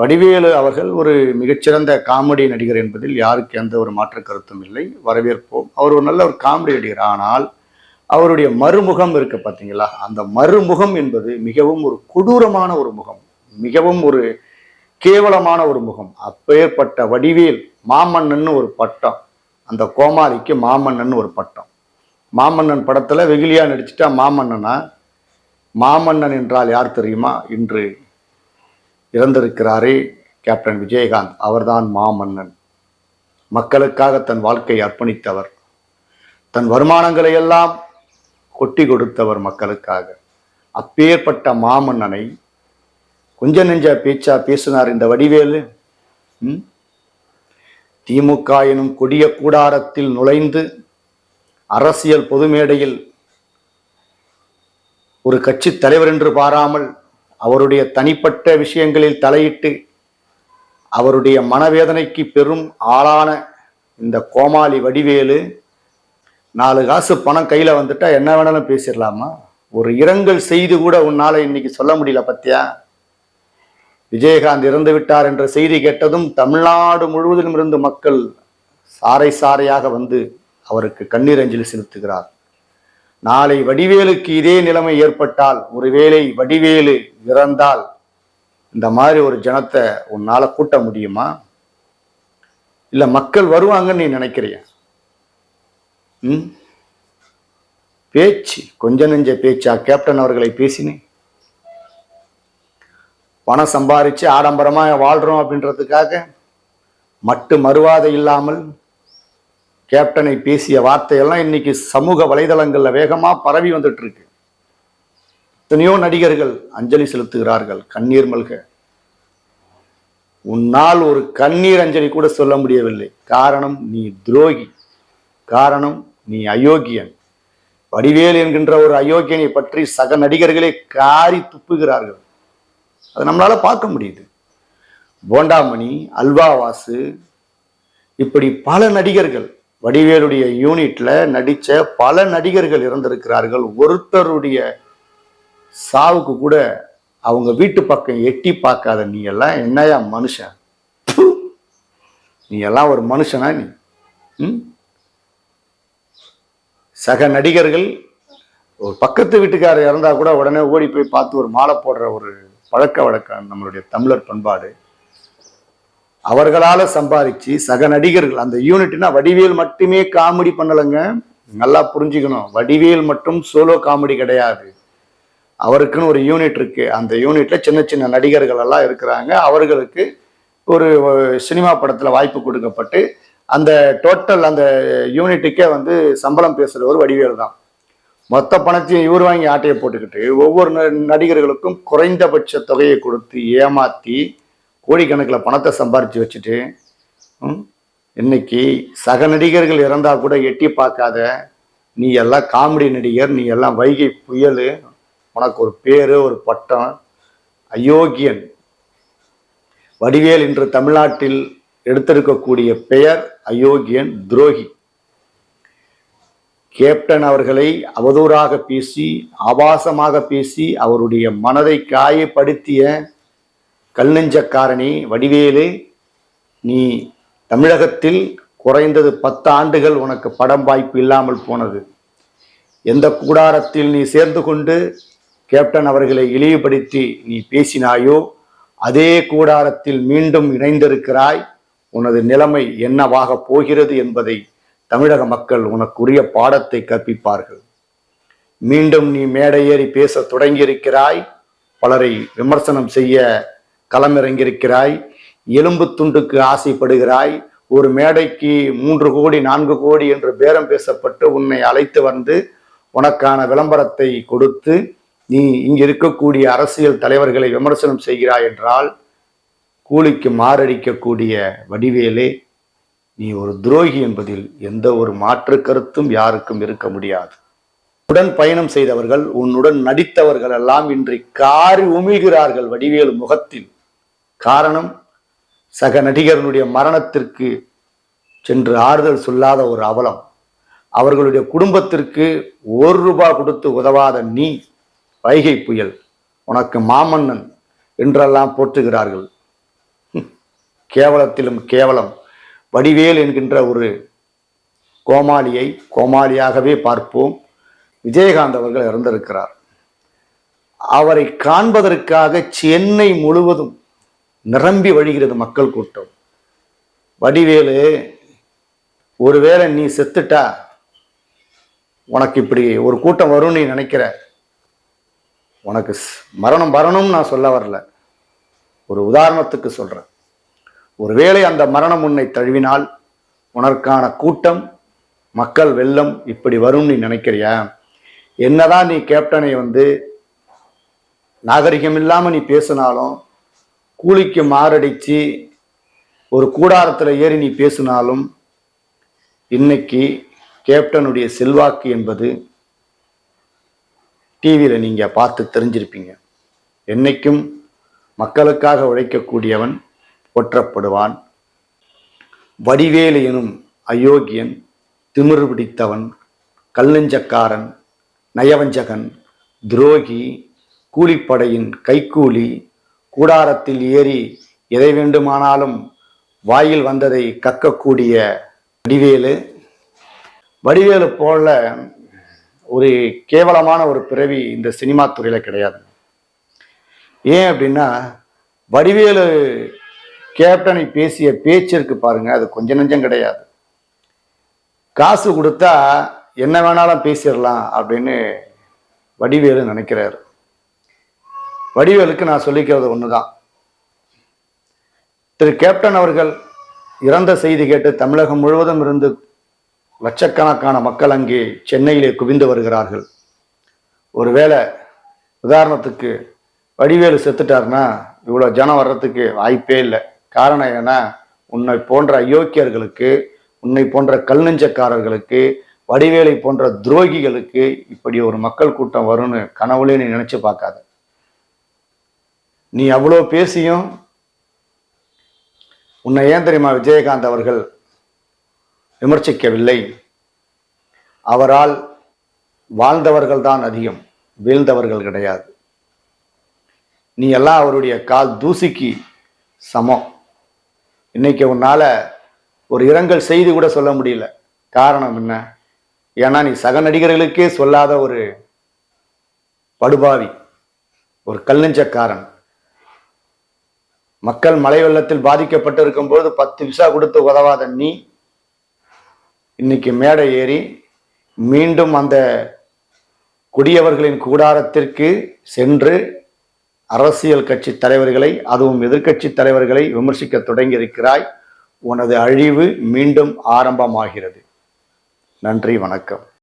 வடிவேலு அவர்கள் ஒரு மிகச்சிறந்த காமெடி நடிகர் என்பதில் யாருக்கு எந்த ஒரு மாற்று கருத்தும் இல்லை, வரவேற்போம். அவர் ஒரு நல்ல ஒரு காமெடி நடிகர். ஆனால் அவருடைய மறுமுகம் இருக்கு பார்த்தீங்களா, அந்த மறுமுகம் என்பது மிகவும் ஒரு கொடூரமான ஒரு முகம், மிகவும் ஒரு கேவலமான ஒரு முகம். அப்பேற்பட்ட வடிவேல் மாமன்னன் ஒரு பட்டம், அந்த கோமாளிக்கு மாமன்னன் ஒரு பட்டம். மாமன்னன் படத்துல வெகுலியா நடிச்சுட்டா மாமன்னனா? மாமன்னன் என்றால் யார் தெரியுமா? இன்று இறந்திருக்கிறாரே கேப்டன் விஜயகாந்த், அவர்தான் மாமன்னன். மக்களுக்காக தன் வாழ்க்கையை அர்ப்பணித்தவர், தன் வருமானங்களை எல்லாம் கொட்டி கொடுத்தவர் மக்களுக்காக. அப்பேற்பட்ட மாமன்னனை கொஞ்ச நெஞ்ச பேச்சா பேசினார் இந்த வடிவேலு. திமுக எனும் கொடிய கூடாரத்தில் நுழைந்து அரசியல் பொது மேடையில் ஒரு கட்சி தலைவர் என்று பாராமல் அவருடைய தனிப்பட்ட விஷயங்களில் தலையிட்டு அவருடைய மனவேதனைக்கு பெரும் ஆளான இந்த கோமாளி வடிவேலு 4 காசு பணம் கையில வந்துட்டா என்ன வேணாலும் பேசிடலாமா? ஒரு இரங்கல் செய்தி கூட உன்னால இன்னைக்கு சொல்ல முடியல பத்தியா? விஜயகாந்த் இறந்து விட்டார் என்ற செய்தி கேட்டதும் தமிழ்நாடு முழுவதிலும் இருந்து மக்கள் சாறை சாறையாக வந்து அவருக்கு கண்ணீர் அஞ்சலி செலுத்துகிறார். நாளை வடிவேலுக்கு இதே நிலைமை ஏற்பட்டால், ஒருவேளை வடிவேலு இறந்தால் இந்த மாதிரி ஒரு ஜனத்தை உன்னால கூட்ட முடியுமா? இல்ல மக்கள் வருவாங்கன்னு நீ நினைக்கிறிய? பேச்சு கொஞ்ச நெஞ்ச பேச்சா கேப்டன் அவர்களை பேசினேன்? பணம் சம்பாரிச்சு ஆடம்பரமா வாழ்றோம் அப்படின்றதுக்காக மட்டு மறுவாதை இல்லாமல் கேப்டனை பேசிய வார்த்தையெல்லாம் இன்னைக்கு சமூக வலைதளங்கள்ல வேகமா பரவி வந்துட்டு இருக்கு. எத்தனையோ நடிகர்கள் அஞ்சலி செலுத்துகிறார்கள் கண்ணீர் மல்க. உன்னால் ஒரு கண்ணீர் அஞ்சலி கூட சொல்ல முடியவில்லை. காரணம் நீ துரோகி, காரணம் நீ அயோக்கியன். வடிவேல் என்கின்ற ஒரு அயோக்கியனை பற்றி சக நடிகர்களே காரி துப்புகிறார்கள். அதை நம்மளால பார்க்க முடியுது. போண்டாமணி, அல்வாவாசு, இப்படி பல நடிகர்கள், வடிவேலுடைய யூனிட்ல நடிச்ச பல நடிகர்கள் இறந்திருக்கிறார்கள். ஒருத்தருடைய சாவுக்கு கூட அவங்க வீட்டு பக்கம் எட்டி பார்க்காத நீ எல்லாம் என்னையா மனுஷன்? நீ எல்லாம் ஒரு மனுஷனா? நீ சக நடிகர்கள் ஒரு பக்கத்து வீட்டுக்காரர் இறந்தா கூட உடனே ஓடி போய் பார்த்து ஒரு மாலை போடுற ஒரு பழக்க வழக்கம் நம்மளுடைய தமிழர் பண்பாடு. அவர்களால சம்பாதிச்சு சக நடிகர்கள், அந்த யூனிட்னா வடிவேல் மட்டுமே காமெடி பண்ணலைங்க, நல்லா புரிஞ்சுக்கணும். வடிவேல் மட்டும் சோலோ காமெடி கிடையாது, அவருக்குன்னு ஒரு யூனிட் இருக்கு. அந்த யூனிட்ல சின்ன சின்ன நடிகர்கள் எல்லாம் இருக்கிறாங்க. அவர்களுக்கு ஒரு சினிமா படத்துல வாய்ப்பு கொடுக்கப்பட்டு அந்த டோட்டல் அந்த யூனிட்டுக்கே வந்து சம்பளம் பேசுறவர் வடிவேல் தான். மொத்த பணத்தையும் இவர் வாங்கி ஆட்டையை போட்டுக்கிட்டு ஒவ்வொரு நடிகர்களுக்கும் குறைந்தபட்ச தொகையை கொடுத்து ஏமாத்தி கோடிக்கணக்கில் பணத்தை சம்பாரிச்சு வச்சுட்டு இன்னைக்கு சக நடிகர்கள் இறந்தா கூட எட்டி பார்க்காத நீ எல்லாம் காமெடி நடிகர், நீ எல்லாம் வைகை புயல், உனக்கு ஒரு பேரு ஒரு பட்டம், அயோக்கியன். வடிவேல் இன்று தமிழ்நாட்டில் எடுத்திருக்கக்கூடிய பெயர் அயோக்கியன், துரோகி. கேப்டன் அவர்களை அவதூறாக பேசி ஆபாசமாக பேசி அவருடைய மனதை காயப்படுத்திய கல்நெஞ்சக்காரணி வடிவேலு, நீ தமிழகத்தில் குறைந்தது 10 ஆண்டுகள் உனக்கு படம் வாய்ப்பு இல்லாமல் போனது. எந்த கூடாரத்தில் நீ சேர்ந்து கொண்டு கேப்டன் அவர்களை இழிவுபடுத்தி நீ பேசினாயோ அதே கூடாரத்தில் மீண்டும் இணைந்திருக்கிறாய். உனது நிலைமை என்னவாக போகிறது என்பதை தமிழக மக்கள் உனக்குரிய பாடத்தை கற்பிப்பார்கள். மீண்டும் நீ மேடை ஏறி பேச தொடங்கியிருக்கிறாய், பலரை விமர்சனம் செய்ய களமிறங்கியிருக்கிறாய், எலும்பு துண்டுக்கு ஆசைப்படுகிறாய். ஒரு மேடைக்கு 3 கோடி 4 கோடி என்று பேரம் பேசப்பட்டு உன்னை அழைத்து வந்து உனக்கான விளம்பரத்தை கொடுத்து நீ இங்கு இருக்கக்கூடிய அரசியல் தலைவர்களை விமர்சனம் செய்கிறாய் என்றால் கூலிக்கு மாரடிக்கக்கூடிய வடிவேலே, நீ ஒரு துரோகி என்பதில் எந்த ஒரு மாற்று கருத்தும் யாருக்கும் இருக்க முடியாது. உடன் பயணம் செய்தவர்கள், உன்னுடன் நடித்தவர்கள் எல்லாம் இன்றி காரி உமிழ்கிறார்கள் வடிவேலு முகத்தில். காரணம், சக நடிகர்களுடைய மரணத்திற்கு சென்று ஆறுதல் சொல்லாத ஒரு அவலம். அவர்களுடைய குடும்பத்திற்கு 1 ரூபாய் கொடுத்து உதவாத நீ வைகை புயல், உனக்கு மாமன்னன் என்றெல்லாம் போற்றுகிறார்கள். கேவலத்திலும் கேவலம் வடிவேல் என்கின்ற ஒரு கோமாளியை கோமாளியாகவே பார்ப்போம். விஜயகாந்த் அவர்கள் இறந்திருக்கிறார். அவரை காண்பதற்காக சென்னை முழுவதும் நிரம்பி வழிகிறது மக்கள் கூட்டம். வடிவேலு, ஒருவேளை நீ செத்துட்டா உனக்கு இப்படி ஒரு கூட்டம் வரும்னு நீ நினைக்கிற, உனக்கு மரணம் வரணும்னு நான் சொல்ல வரல, ஒரு உதாரணத்துக்கு சொல்றேன். ஒருவேளை அந்த மரணம் உன்னை தழுவினால் உனக்கான கூட்டம் மக்கள் வெள்ளம் இப்படி வரும் நீ நினைக்கிறியா? என்னதான் நீ கேப்டனை நாகரிகம் இல்லாம நீ பேசினாலும், கூலிக்கு மாரடிச்சு ஒரு கூடாரத்தில் ஏறி நீ பேசினாலும், இன்னைக்கு கேப்டனுடைய செல்வாக்கு என்பது டிவியில் நீங்க பார்த்து தெரிஞ்சிருப்பீங்க. என்னைக்கும் மக்களுக்காக உழைக்கக்கூடியவன் போற்றப்படுவான். வடிவேலு எனும் அயோக்கியன், திமிரு பிடித்தவன், கல்நெஞ்சக்காரன், நயவஞ்சகன், துரோகி, கூலிப்படையின் கைக்கூலி, கூடாரத்தில் ஏறி எதை வேண்டுமானாலும் வாயில் வந்ததை கக்கக்கூடிய வடிவேலு போல ஒரு கேவலமான ஒரு பிறவி இந்த சினிமா துறையில கிடையாது. ஏன் அப்படின்னா, வடிவேலு கேப்டனை பேசிய பேச்சிற்கு பாருங்க, அது கொஞ்சம் நெஞ்சம் கிடையாது. காசு கொடுத்தா என்ன வேணாலும் பேசிடலாம் அப்படின்னு வடிவேலு நினைக்கிறாரு. வடிவேலுக்கு நான் சொல்லிக்கிறது ஒண்ணுதான். திரு கேப்டன் அவர்கள் இறந்த செய்தி கேட்டு தமிழகம் முழுவதும் இருந்து லட்சக்கணக்கான மக்கள் அங்கே சென்னையிலே குவிந்து வருகிறார்கள். ஒருவேளை உதாரணத்துக்கு வடிவேலு செத்துட்டாருன்னா இவ்வளோ ஜனம் வர்றதுக்கு வாய்ப்பே இல்லை. காரணம் ஏன்னா, உன்னை போன்ற அயோக்கியர்களுக்கு, உன்னை போன்ற கல்நெஞ்சக்காரர்களுக்கு, வடிவேலை போன்ற துரோகிகளுக்கு இப்படி ஒரு மக்கள் கூட்டம் வரும்னு கனவுலே நீ நினைச்சு பார்க்காத. நீ அவ்வளோ பேசியும் உன்னை ஏன் தெரியுமா விஜயகாந்த் அவர்கள் விமர்சிக்கவில்லை? அவரால் வாழ்ந்தவர்கள் தான் அதிகம், வீழ்ந்தவர்கள் கிடையாது. நீ எல்லாம் அவருடைய கால் தூசிக்கு சமம். இன்னைக்கு உன்னால ஒரு இரங்கல் செய்தி கூட சொல்ல முடியல. காரணம் என்ன? ஏன்னா நீ சக நடிகர்களுக்கே சொல்லாத ஒரு படுபாவி, ஒரு கல்நெஞ்சக்காரன். மக்கள் மழை வெள்ளத்தில் பாதிக்கப்பட்டு இருக்கும்போது 10 விசா கொடுத்து உதவாத நீ இன்னைக்கு மேடை ஏறி மீண்டும் அந்த கொடியவர்களின் கூடாரத்திற்கு சென்று அரசியல் கட்சி தலைவர்களை, அதுவும் எதிர்கட்சி தலைவர்களை விமர்சிக்க தொடங்கி இருக்கிறாய். உனது அழிவு மீண்டும் ஆரம்பமாகிறது. நன்றி, வணக்கம்.